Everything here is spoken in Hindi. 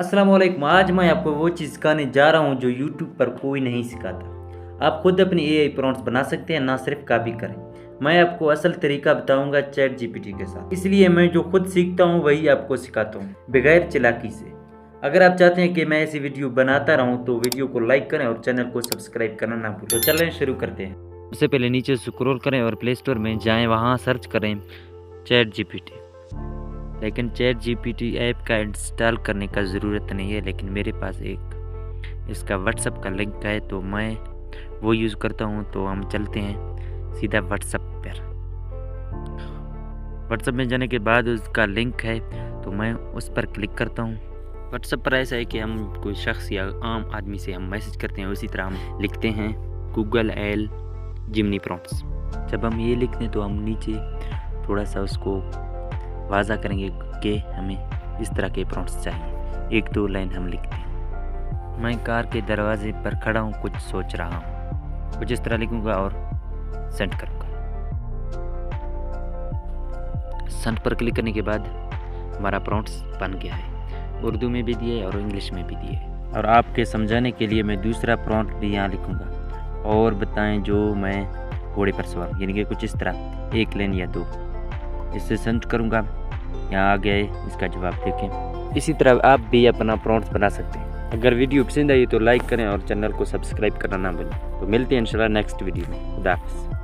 अस्सलाम वालेकुम। आज मैं आपको वो चीज़ सिखाने जा रहा हूँ जो यूट्यूब पर कोई नहीं सिखाता। आप खुद अपनी एआई प्रॉम्प्ट्स बना सकते हैं, ना सिर्फ कॉपी करें। मैं आपको असल तरीका बताऊंगा चैट जीपीटी के साथ, इसलिए मैं जो खुद सीखता हूँ वही आपको सिखाता हूँ, बगैर चालाकी से। अगर आप चाहते हैं कि मैं ऐसी वीडियो बनाता रहूँ तो वीडियो को लाइक करें और चैनल को सब्सक्राइब करना ना भूलें। तो चलें शुरू करते हैं। सबसे पहले नीचे स्क्रॉल करें और प्ले स्टोर में जाएँ, वहाँ सर्च करें चैट जीपीटी। लेकिन चैट जीपीटी ऐप का इंस्टॉल करने का ज़रूरत नहीं है, लेकिन मेरे पास एक इसका व्हाट्सअप का लिंक है तो मैं वो यूज़ करता हूँ। तो हम चलते हैं सीधा व्हाट्सअप पर। व्हाट्सअप में जाने के बाद उसका लिंक है तो मैं उस पर क्लिक करता हूँ। व्हाट्सअप पर ऐसा है कि हम कोई शख्स या आम आदमी से हम मैसेज करते हैं, उसी तरह हम लिखते हैं गूगल एल जिमनी प्रॉम्प्ट्स। जब हम ये लिखते हैं तो हम नीचे थोड़ा सा उसको वाज़ा करेंगे कि हमें इस तरह के प्रॉम्प्ट्स चाहिए। एक दो लाइन हम लिखते हैं। मैं कार के दरवाजे पर खड़ा हूँ, कुछ सोच रहा हूँ, कुछ इस तरह लिखूँगा और सेंड करूँगा। सेंड पर क्लिक करने के बाद हमारा प्रॉम्प्ट्स बन गया है। उर्दू में भी दिए और इंग्लिश में भी दिए। और आपके समझाने के लिए मैं दूसरा प्रॉम्प्ट भी यहाँ लिखूँगा, और बताएं जो मैं घोड़े पर सवार, यानी कि कुछ इस तरह, एक लाइन या दो। इससे सेंड करूँगा, यहाँ आ गया है इसका जवाब, देखें। इसी तरह आप भी अपना प्रॉम्प्ट्स बना सकते हैं। अगर वीडियो पसंद आई तो लाइक करें और चैनल को सब्सक्राइब करना ना भूलें। तो मिलते हैं इंशाल्लाह नेक्स्ट वीडियो में। खुदा हाफिज़।